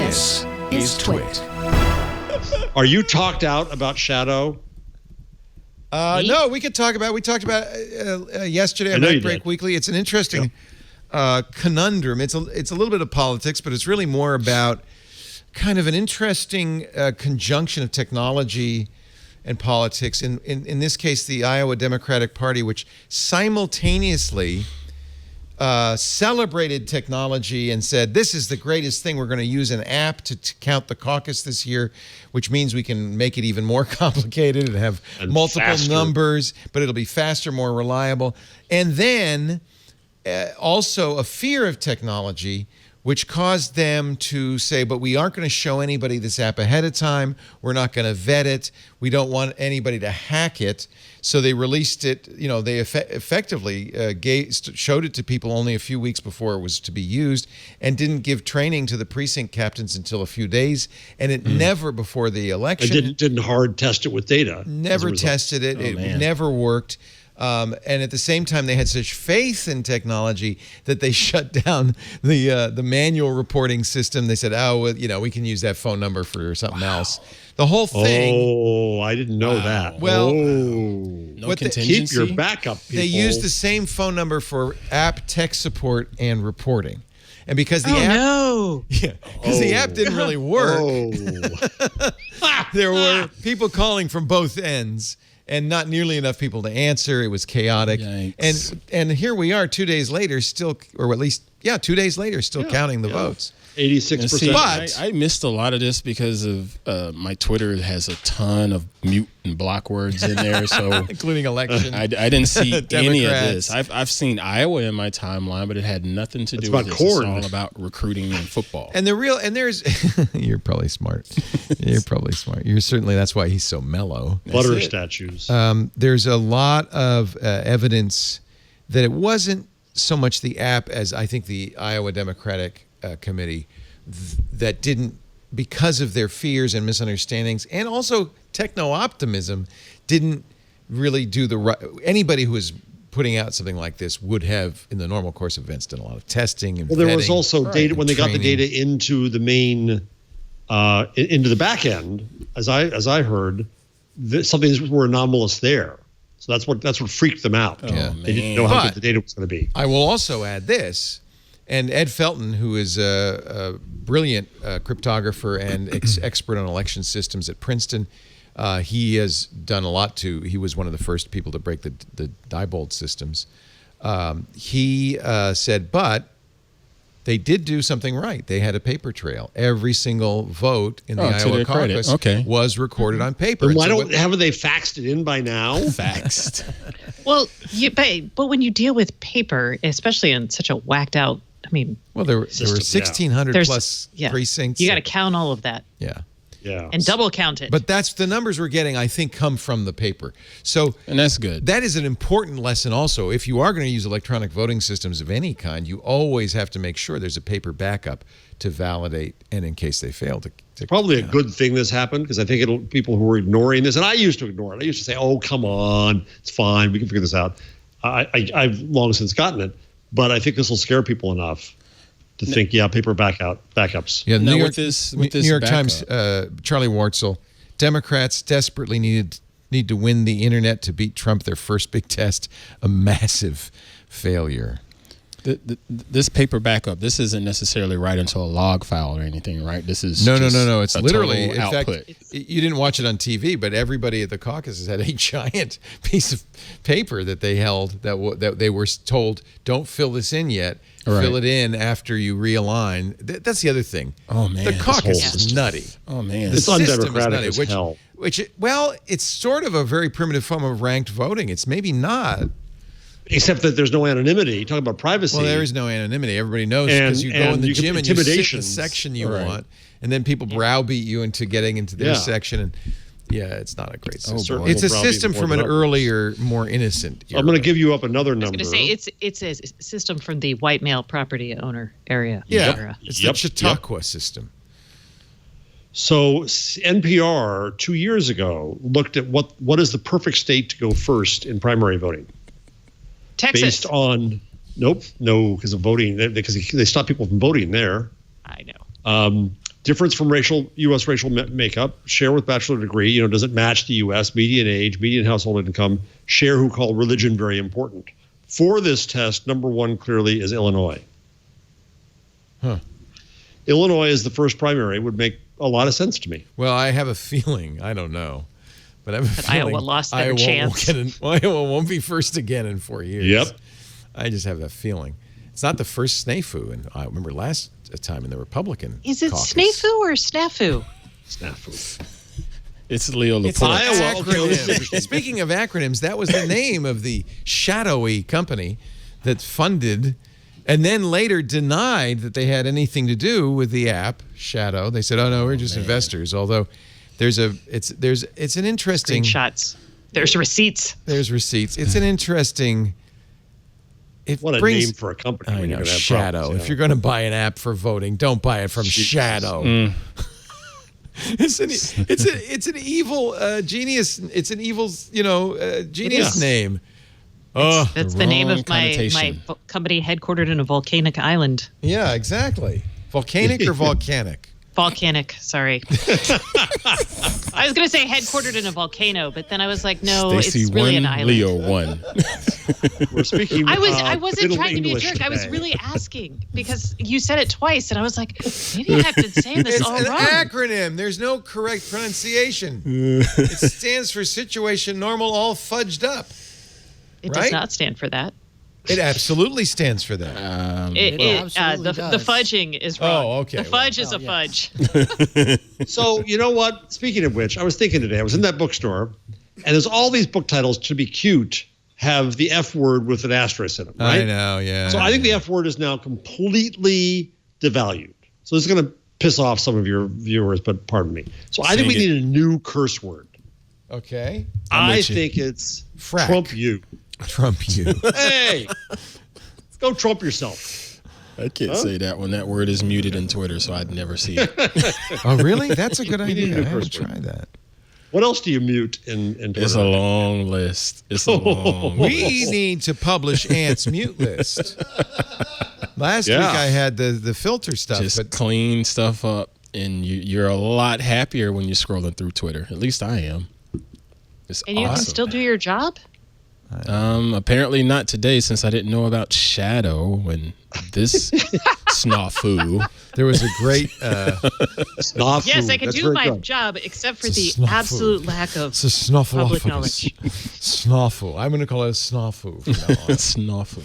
This is TWiT. Are you talked out about Shadow? No, we talked about yesterday on MacBreak Weekly. It's an interesting conundrum. It's a little bit of politics, but it's really more about kind of an interesting conjunction of technology and politics. In this case, the Iowa Democratic Party, which simultaneously celebrated technology and said, this is the greatest thing. We're going to use an app to count the caucus this year, which means we can make it even more complicated and have multiple numbers, but it'll be faster, more reliable. And then also a fear of technology, which caused them to say, but we aren't going to show anybody this app ahead of time. We're not going to vet it. We don't want anybody to hack it. So they released it. You know, they effectively showed it to people only a few weeks before it was to be used, and didn't give training to the precinct captains until a few days. And it never before the election. And didn't hard test it with data. Never tested it. It never worked. And at the same time, they had such faith in technology that they shut down the manual reporting system. They said, "Oh, well, you know, we can use that phone number for something else." The whole thing. Oh, I didn't know that. Well, no contingency. Keep your backup, people. They used the same phone number for app tech support and reporting, and because the the app didn't really work, there were people calling from both ends. And not nearly enough people to answer. It was chaotic. Yikes. And here we are 2 days later, still, or at least, 2 days later, still counting the votes. 86%. But I missed a lot of this because of my Twitter has a ton of mute and block words in there, so including election. I didn't see any of this. I've seen Iowa in my timeline, but it had nothing to do with this. It's all about recruiting and football. And there's you're probably smart. You're probably smart. You're certainly, that's why he's so mellow. Butter statues. There's a lot of evidence that it wasn't so much the app as I think the Iowa Democratic Committee that didn't, because of their fears and misunderstandings and also techno-optimism, didn't really do the right. Anybody who was putting out something like this would have, in the normal course of events, done a lot of testing and there was also data when they got the data into the main into the back end, as I heard, some things were anomalous there. So that's what freaked them out. They didn't know how good the data was going to be. I will also add this. And Ed Felton, who is a brilliant cryptographer and expert on election systems at Princeton, he has done a lot he was one of the first people to break the Diebold systems. He said, but they did do something right. They had a paper trail. Every single vote in the Iowa caucus was recorded on paper. And haven't they faxed it in by now? Faxed. Well, but when you deal with paper, especially in such a whacked out, well, there were 1,600 plus precincts. You got to count all of that. Yeah. And double count it. But that's the numbers we're getting, I think, come from the paper. And that's good. That is an important lesson also. If you are going to use electronic voting systems of any kind, you always have to make sure there's a paper backup to validate, and in case they fail to probably a good thing this happened, because I think people who are ignoring this, and I used to ignore it. I used to say, "Oh, come on, it's fine. We can figure this out." I've long since gotten it. But I think this will scare people enough to think, paper backups. Yeah, New York Times, Charlie Wartzel, Democrats desperately need to win the internet to beat Trump, their first big test, a massive failure. This paper backup, this isn't necessarily right into a log file or anything, right? This is no. It's literally, in output. fact, you didn't watch it on TV, but everybody at the caucus has had a giant piece of paper that they held that they were told, don't fill this in yet. Right. Fill it in after you realign. That's the other thing. Oh, man. The caucus is nutty. Oh, man. It's undemocratic as hell. It's sort of a very primitive form of ranked voting. It's maybe not. Except that there's no anonymity. Talking about privacy. Well, there is no anonymity. Everybody knows because you go in the gym and you sit in the section you want, and then people browbeat you into getting into their section. And it's not a great system. It's a system from an earlier, more innocent era. I'm going to give you up another number. I was going to say it's a system from the white male property owner area. Yeah, it's the Chautauqua system. So NPR 2 years ago looked at what is the perfect state to go first in primary voting. Texas. Based on because of voting, because they stopped people from voting there. I know. difference from U.S. racial makeup, share with bachelor degree, does it match the U.S., median age, median household income, share who call religion very important. For this test, number one clearly is Illinois. Huh. Illinois is the first primary would make a lot of sense to me. Well, I have a feeling, I don't know, but I have a feeling Iowa lost their chance. Iowa won't be first again in 4 years. Yep. I just have that feeling. It's not the first snafu, and I remember last time in the Republican Is it caucus. snafu or snafu? Snafu. It's Leo Laporte. It's Iowa. Acronym. Speaking of acronyms, that was the name of the shadowy company that funded and then later denied that they had anything to do with the app Shadow. They said, "Oh no, we're just investors." Although it's an interesting Screenshots. There's receipts. There's receipts. It's an interesting. What a name for a company. I when know, you're gonna have Shadow. problems, If you're going to buy an app for voting, don't buy it from Shadow. It's an evil genius. It's an evil genius name. That's the name of my company headquartered in a volcanic island. Yeah, exactly. Volcanic or volcanic? Volcanic, sorry. I was going to say headquartered in a volcano, but then I was like, no, Stacey it's really won, an island. Leo won. We're speaking. I wasn't Middle trying to be a English jerk. I was today. really asking because you said it twice, and I was like, maybe I have been saying this all It's wrong. an acronym. There's no correct pronunciation. It stands for situation normal, all fudged up. It right? does not stand for that. It absolutely stands for that. The fudging is wrong. Oh, okay. The fudge is a fudge. So, you know what? Speaking of which, I was thinking today, I was in that bookstore, and there's all these book titles, to be cute, have the F word with an asterisk in them, right? I know, yeah. So I think the F word is now completely devalued. So this is going to piss off some of your viewers, but pardon me. So I think we need a new curse word. Okay. I think it's Frack. Trump you. Trump you. Hey, go Trump yourself. I can't say that one. That word is muted in Twitter, so I'd never see it. Oh, really? That's a good need idea. a I haven't curse word. tried that. What else do you mute in Twitter? It's a long list. It's a long We list. need to publish Ant's mute list. Last week I had the filter stuff. Just clean stuff up, and you're a lot happier when you're scrolling through Twitter. At least I am. It's And you awesome. can still do your job? Apparently not today, since I didn't know about Shadow and this snafu. There was a great Snafu. Yes, I can That's do very my good. job, except for It's a the snafu. absolute lack of it's a snuffle. public knowledge. Snafu. I'm going to call it a snafu from now on. Snafu.